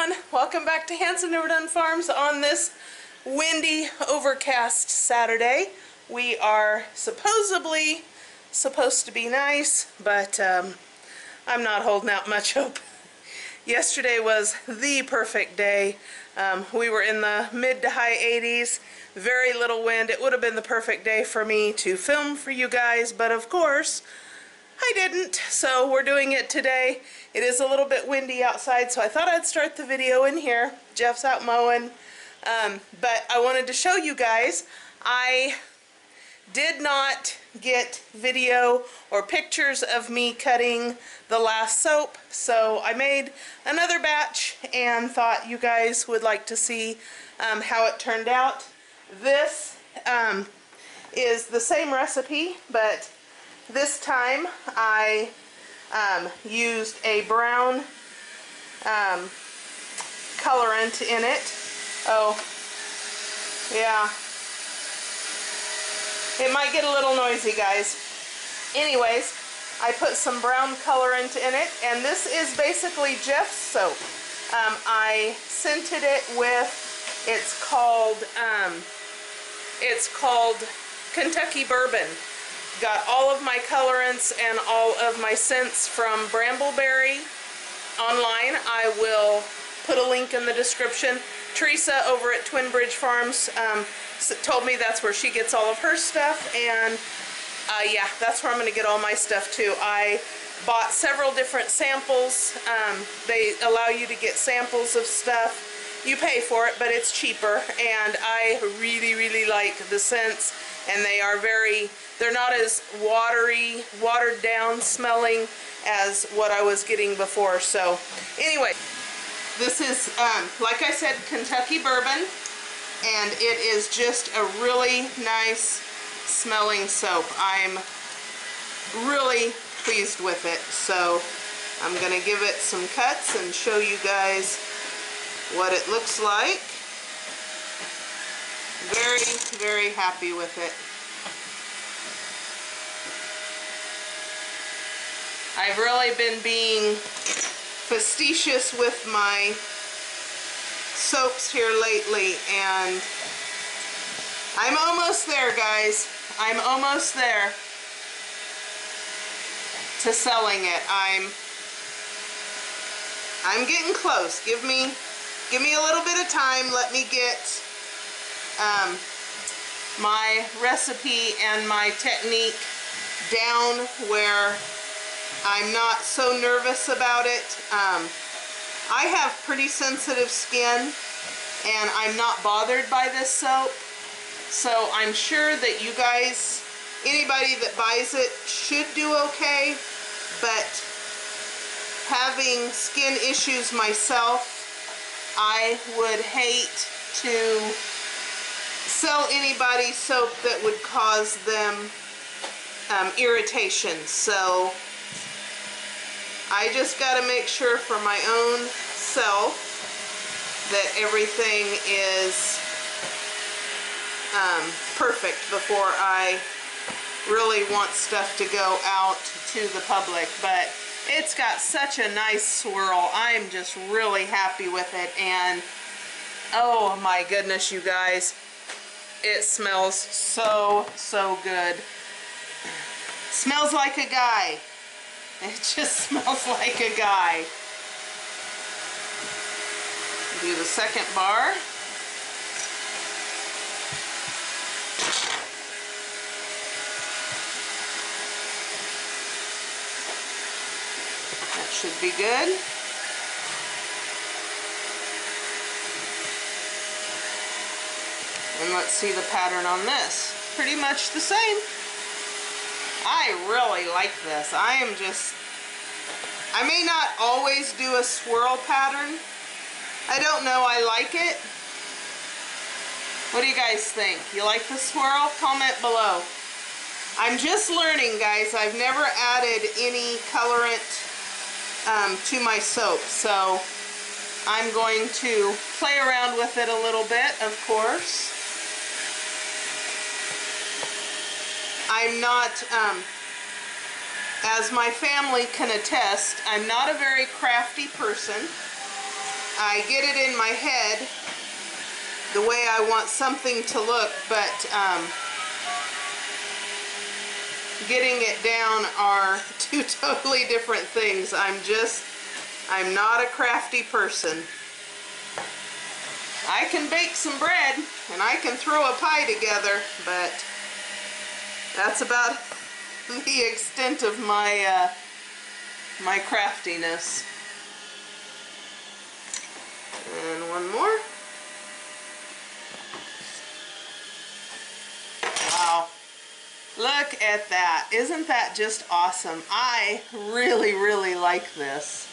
everyone. Welcome back to Hanson Overdone Farms on this windy, overcast Saturday. We are supposedly supposed to be nice, but I'm not holding out much hope. Yesterday was the perfect day. We were in the mid to high 80s, very little wind. It would have been the perfect day for me to film for you guys, but of course I didn't, so we're doing it today. It is a little bit windy outside, so I thought I'd start the video in here. Jeff's out mowing, but I wanted to show you guys. I did not get video or pictures of me cutting the last soap, so I made another batch and thought you guys would like to see how it turned out. This is the same recipe, but this time I used a brown colorant in it. Oh, yeah. It might get a little noisy, guys. Anyways, I put some brown colorant in it, and this is basically Jeff's soap. I scented it with, it's called Kentucky Bourbon. Got all of my colorants and all of my scents from Brambleberry online. I will put a link in the description. Teresa over at Twin Bridge Farms told me that's where she gets all of her stuff, and yeah, that's where I'm going to get all my stuff too. I bought several different samples. They allow you to get samples of stuff. You pay for it, but it's cheaper, and I really like the scents, and they're not as watered down smelling as what I was getting before. So anyway, this is, like I said, Kentucky Bourbon, and it is just a really nice smelling soap. I'm really pleased with it, so I'm going to give it some cuts and show you guys what it looks like. Very happy with it. I've really been being facetious with my soaps here lately, and I'm almost there, guys. I'm almost there to selling it. I'm getting close. Give me a little bit of time. Let me get my recipe and my technique down where I'm not so nervous about it. I have pretty sensitive skin, and I'm not bothered by this soap, so I'm sure that you guys, anybody that buys it, should do okay, but having skin issues myself, I would hate to sell anybody soap that would cause them irritation. So I just got to make sure for my own self that everything is perfect before I really want stuff to go out to the public. But it's got such a nice swirl. I'm just really happy with it, and oh my goodness, you guys, it smells so good. Smells like a guy. It just smells like a guy. Do the second bar. That should be good. And let's see the pattern on this. Pretty much the same. I really like this. I may not always do a swirl pattern. I don't know, I like it. What do you guys think? You like the swirl? Comment below. I'm just learning, guys. I've never added any colorant to my soap, so I'm going to play around with it a little bit, of course. I'm not, as my family can attest, I'm not a very crafty person. I get it in my head the way I want something to look, but getting it down are two totally different things. I'm not a crafty person. I can bake some bread and I can throw a pie together, but that's about the extent of my my craftiness. And one more. Wow. Look at that. Isn't that just awesome? I really, really like this.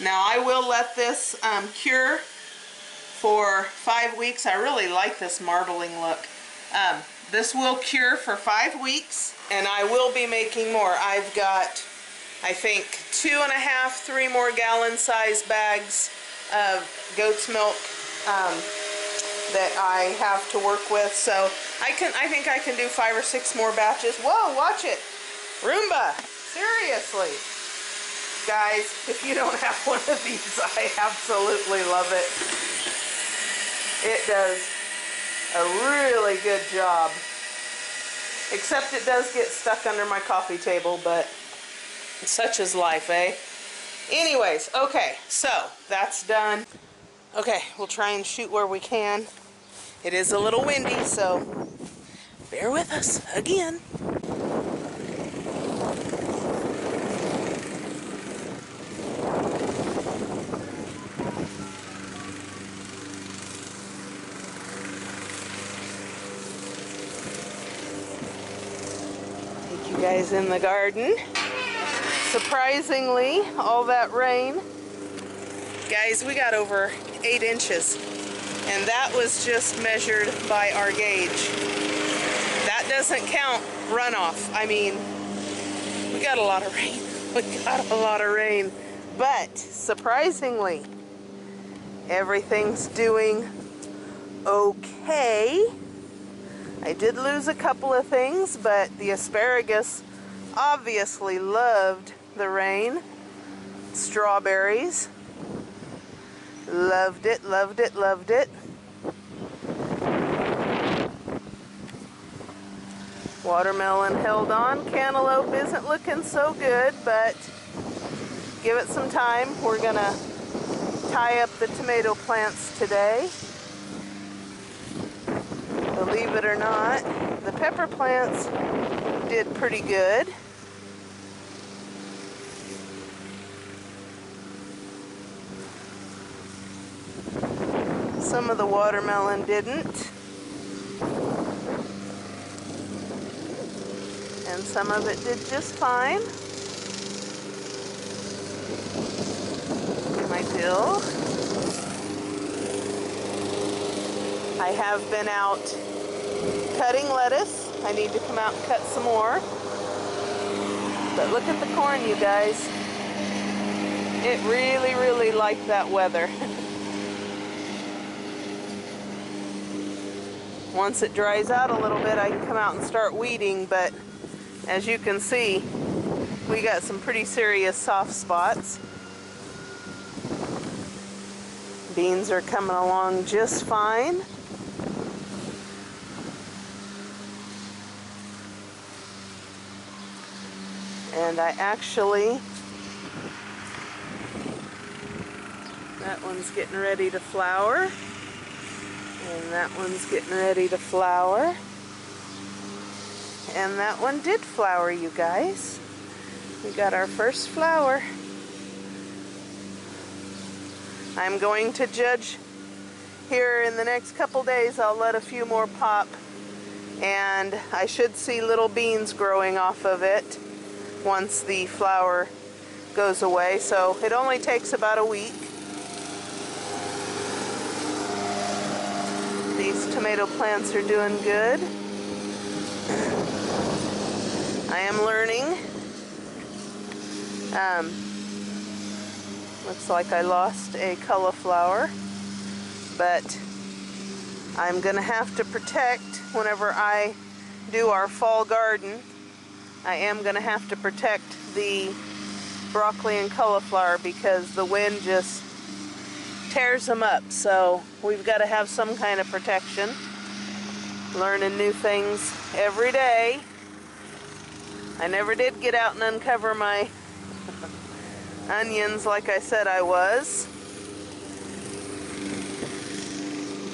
Now I will let this cure for 5 weeks. I really like this marbling look. This will cure for 5 weeks, and I will be making more. I've got, I think, 2.5, 3 more gallon size bags of goat's milk that I have to work with. So I think I can do 5 or 6 more batches. Whoa, watch it. Roomba, seriously. Guys, if you don't have one of these, I absolutely love it. It does a really good job. Except it does get stuck under my coffee table, but such is life, eh? Anyways, okay, so that's done. Okay, we'll try and shoot where we can. It is a little windy, so bear with us again. Take you guys in the garden. Surprisingly, all that rain, guys, we got over 8 inches, and that was just measured by our gauge. That doesn't count runoff. I mean, we got a lot of rain. We got a lot of rain, but surprisingly, everything's doing okay. I did lose a couple of things, but the asparagus obviously loved the rain. Strawberries, loved it, loved it, loved it. Watermelon held on. Cantaloupe isn't looking so good, but give it some time. We're gonna tie up the tomato plants today. Believe it or not, the pepper plants did pretty good. Some of the watermelon didn't. And some of it did just fine. My dill. I have been out cutting lettuce. I need to come out and cut some more. But look at the corn, you guys. It really, really liked that weather. Once it dries out a little bit, I can come out and start weeding, but as you can see, we got some pretty serious soft spots. Beans are coming along just fine. And I actually, that one's getting ready to flower. And that one's getting ready to flower. And that one did flower, you guys. We got our first flower. I'm going to judge here in the next couple days. I'll let a few more pop. And I should see little beans growing off of it once the flower goes away. So it only takes about a week. These tomato plants are doing good. I am learning. Looks like I lost a cauliflower, but I'm gonna have to protect whenever I do our fall garden. I am gonna have to protect the broccoli and cauliflower because the wind just tears them up, so we've got to have some kind of protection. Learning new things every day. I never did get out and uncover my onions like I said I was.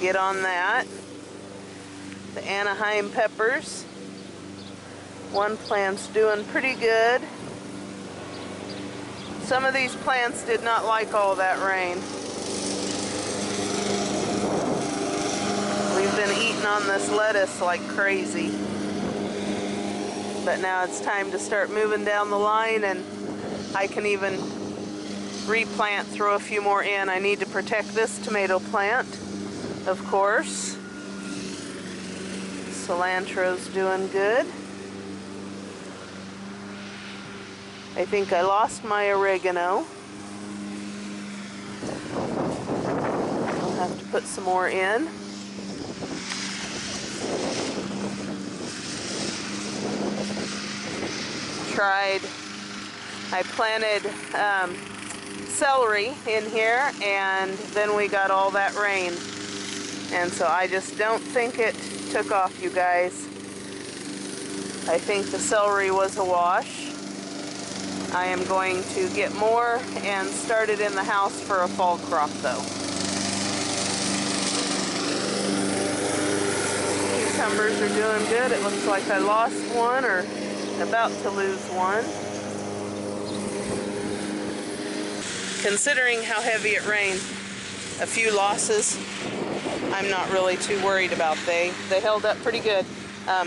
Get on that. The Anaheim peppers. One plant's doing pretty good. Some of these plants did not like all that rain. We've been eating on this lettuce like crazy. But now it's time to start moving down the line, and I can even replant, throw a few more in. I need to protect this tomato plant, of course. Cilantro's doing good. I think I lost my oregano. I'll have to put some more in. I planted celery in here, and then we got all that rain. And so I just don't think it took off, you guys. I think the celery was a wash. I am going to get more and start it in the house for a fall crop, though. Cucumbers are doing good. It looks like I lost one, or about to lose one. Considering how heavy it rained, a few losses, I'm not really too worried about. They held up pretty good.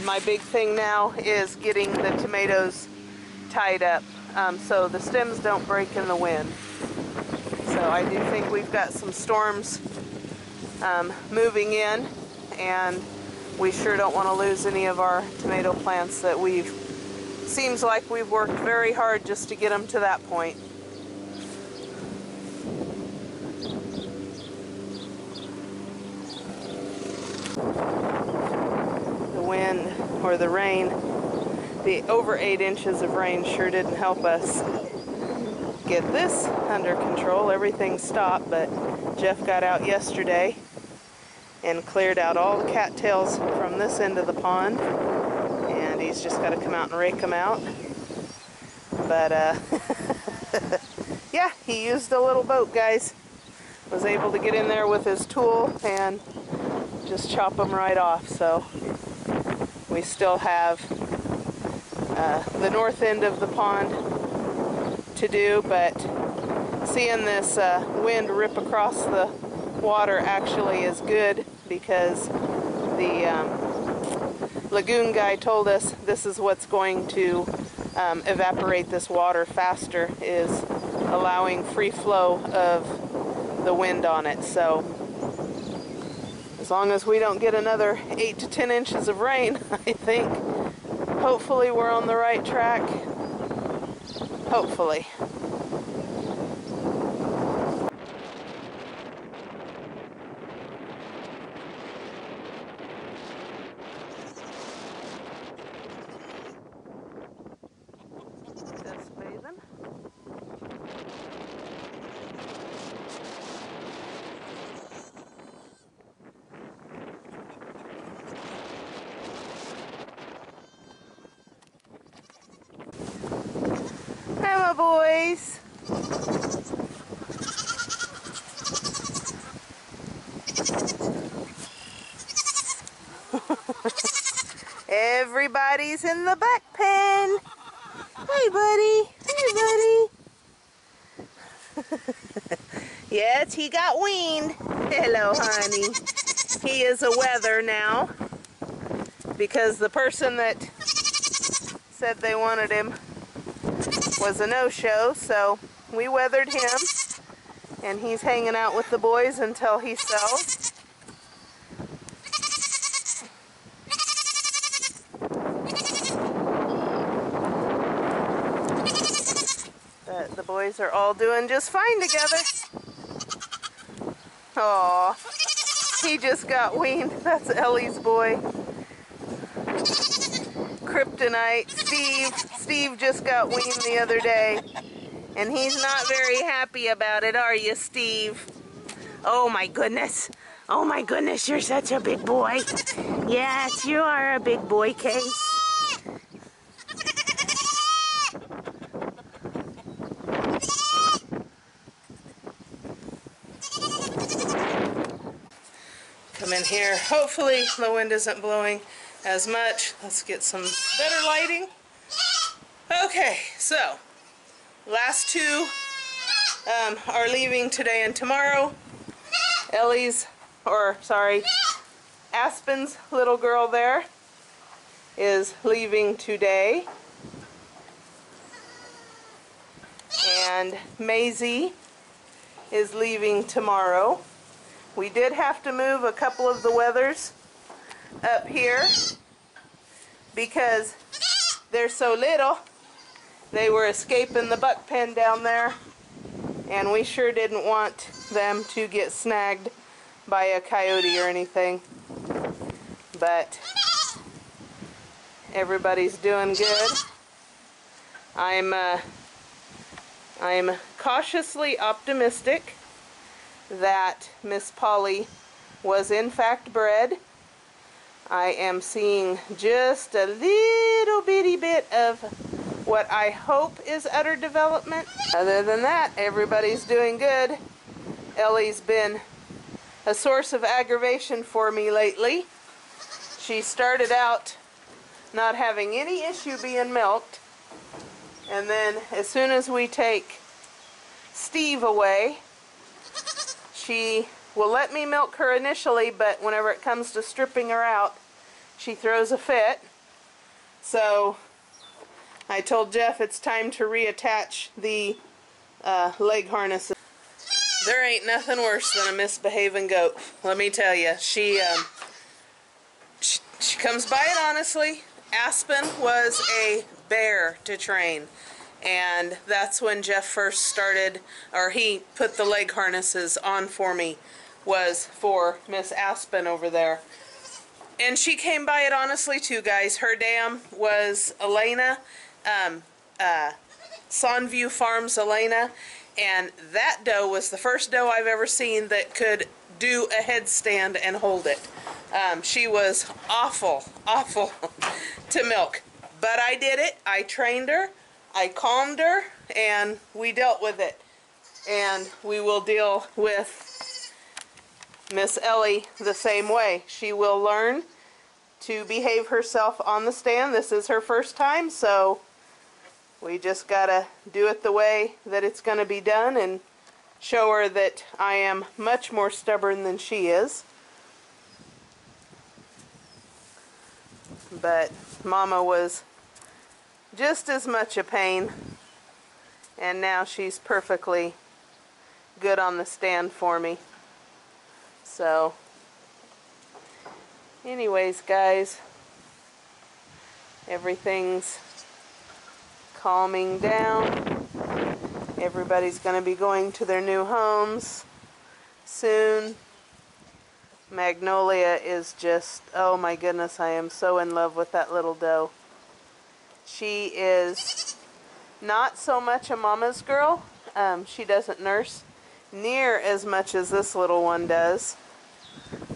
My big thing now is getting the tomatoes tied up so the stems don't break in the wind. So I do think we've got some storms moving in, and we sure don't want to lose any of our tomato plants that seems like we've worked very hard just to get them to that point. The wind, or the rain, the over 8 inches of rain sure didn't help us get this under control. Everything stopped, but Jeff got out yesterday and cleared out all the cattails from this end of the pond. He's just got to come out and rake them out. But yeah, he used a little boat, guys. Was able to get in there with his tool and just chop them right off. So we still have the north end of the pond to do, but seeing this wind rip across the water actually is good, because the lagoon guy told us this is what's going to evaporate this water faster, is allowing free flow of the wind on it. So as long as we don't get another 8 to 10 inches of rain, I think hopefully we're on the right track. Hopefully. Hi, my boys. Everybody's in the back pen. Hi, buddy. Hi, buddy. Yes, he got weaned. Hello, honey. He is a wether now, because the person that said they wanted him was a no-show, so we weathered him, and he's hanging out with the boys until he sells. But the boys are all doing just fine together. Aw, he just got weaned. That's Ellie's boy. Kryptonite, Steve just got weaned the other day, and he's not very happy about it, are you, Steve? Oh my goodness. Oh my goodness, you're such a big boy. Yes, you are a big boy, Case. Come in here. Hopefully the wind isn't blowing as much. Let's get some better lighting. Okay, so last two are leaving today and tomorrow. Aspen's little girl there is leaving today. And Maisie is leaving tomorrow. We did have to move a couple of the wethers up here because they're so little. They were escaping the buck pen down there, and we sure didn't want them to get snagged by a coyote or anything. But everybody's doing good. I'm cautiously optimistic that Miss Polly was in fact bred. I am seeing just a little bitty bit of what I hope is udder development. Other than that, everybody's doing good. Ellie's been a source of aggravation for me lately. She started out not having any issue being milked, and then as soon as we take Steve away, she will let me milk her initially, but whenever it comes to stripping her out, she throws a fit. So I told Jeff it's time to reattach the leg harnesses. There ain't nothing worse than a misbehaving goat. Let me tell you, she comes by it honestly. Aspen was a bear to train, and that's when Jeff first started, or he put the leg harnesses on for me, was for Miss Aspen over there. And she came by it honestly too, guys. Her dam was Elena, Sonview Farms Elena, and that doe was the first doe I've ever seen that could do a headstand and hold it. She was awful to milk, but I did it. I trained her, I calmed her, and we dealt with it. And we will deal with Miss Ellie the same way. She will learn to behave herself on the stand. This is her first time, so we just gotta do it the way that it's gonna be done and show her that I am much more stubborn than she is. But Mama was just as much a pain, and now she's perfectly good on the stand for me. So anyways, guys, everything's calming down. Everybody's going to be going to their new homes soon. Magnolia is just, oh my goodness, I am so in love with that little doe. She is not so much a mama's girl. She doesn't nurse near as much as this little one does.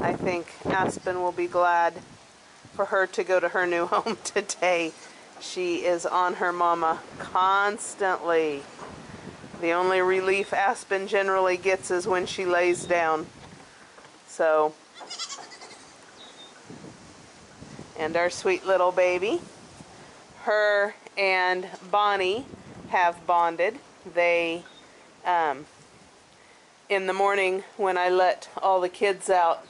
I think Aspen will be glad for her to go to her new home today. She is on her mama constantly. The only relief Aspen generally gets is when she lays down. So, and our sweet little baby, her and Bonnie have bonded. They, in the morning when I let all the kids out,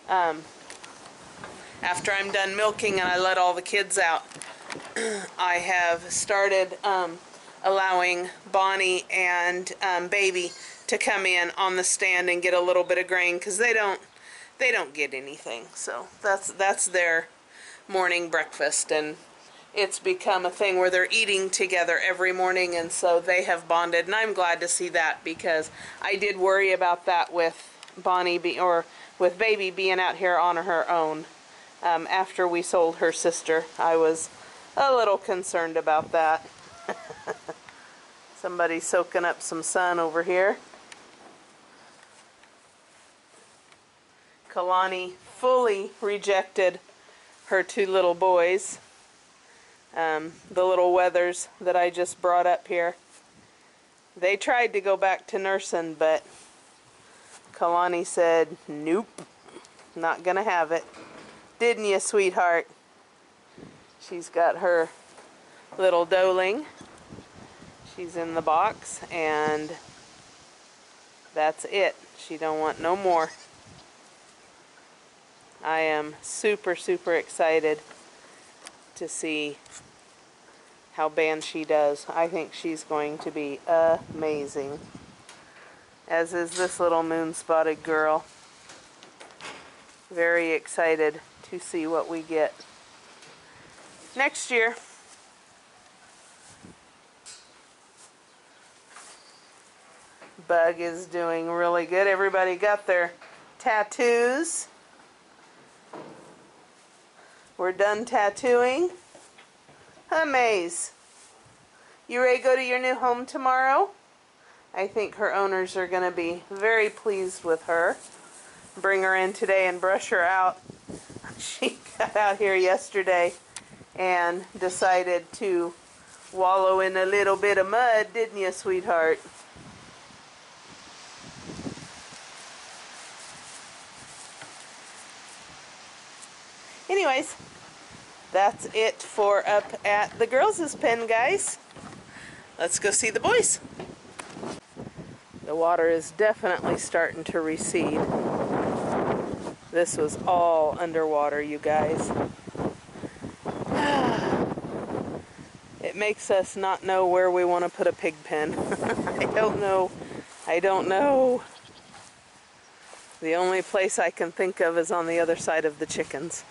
after I'm done milking and I let all the kids out, I have started allowing Bonnie and Baby to come in on the stand and get a little bit of grain, because they don't get anything. So that's their morning breakfast, and it's become a thing where they're eating together every morning, and so they have bonded, and I'm glad to see that, because I did worry about that with with Baby being out here on her own. After we sold her sister, I was a little concerned about that. Somebody's soaking up some sun over here. Kalani fully rejected her two little boys, the little Weathers that I just brought up here. They tried to go back to nursing, but Kalani said, nope, not gonna have it. Didn't you, sweetheart? She's got her little doeling. She's in the box, and that's it. She don't want no more. I am super, super excited to see how Banshee does. I think she's going to be amazing. As is this little moon-spotted girl. Very excited to see what we get next year. Bug is doing really good. Everybody got their tattoos. We're done tattooing. Amaze. You ready to go to your new home tomorrow? I think her owners are going to be very pleased with her. Bring her in today and brush her out. She got out here yesterday and decided to wallow in a little bit of mud, didn't you, sweetheart? Anyways, that's it for up at the girls' pen, guys. Let's go see the boys. The water is definitely starting to recede. This was all underwater, you guys. It makes us not know where we want to put a pig pen. I don't know. I don't know. The only place I can think of is on the other side of the chickens.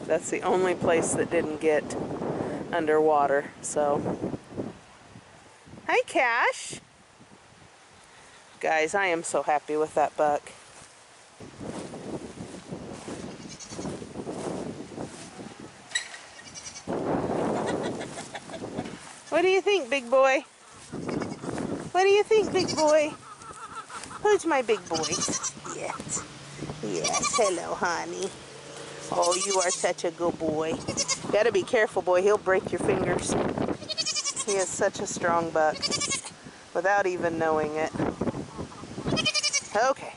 That's the only place that didn't get underwater, so. Hi, Cash. Guys, I am so happy with that buck. What do you think, big boy? What do you think, big boy? Who's my big boy? Yes. Yes, hello, honey. Oh, you are such a good boy. Gotta be careful, boy. He'll break your fingers. He is such a strong buck without even knowing it. Okay.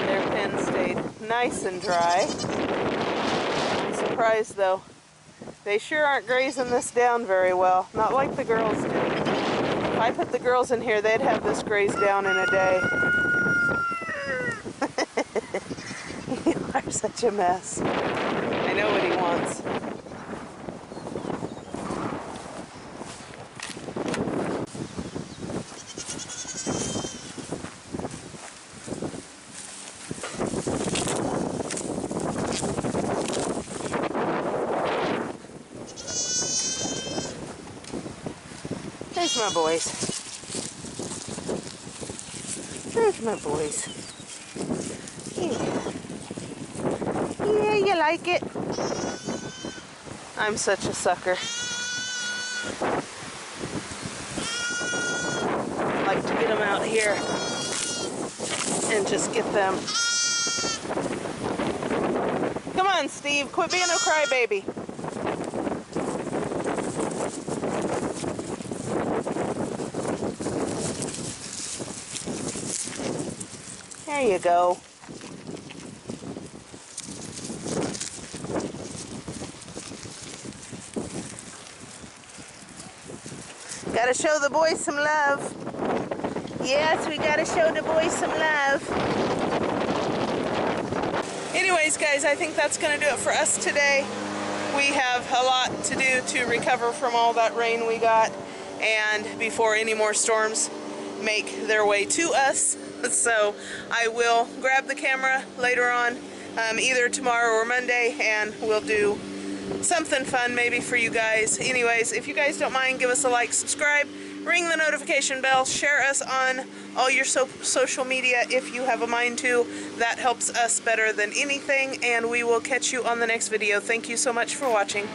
Their pen stayed nice and dry. I'm surprised, though. They sure aren't grazing this down very well. Not like the girls do. If I put the girls in here, they'd have this grazed down in a day. You are such a mess. I know what he wants. There's my boys. There's my boys. Yeah. Yeah, you like it? I'm such a sucker. I like to get them out here and just get them. Come on, Steve, quit being a crybaby. There you go. Gotta show the boys some love. Yes, we gotta show the boys some love. Anyways, guys, I think that's gonna do it for us today. We have a lot to do to recover from all that rain we got, and before any more storms make their way to us. So I will grab the camera later on, either tomorrow or Monday, and we'll do something fun maybe for you guys. Anyways, if you guys don't mind, give us a like, subscribe, ring the notification bell, share us on all your social media if you have a mind to. That helps us better than anything, and we will catch you on the next video. Thank you so much for watching.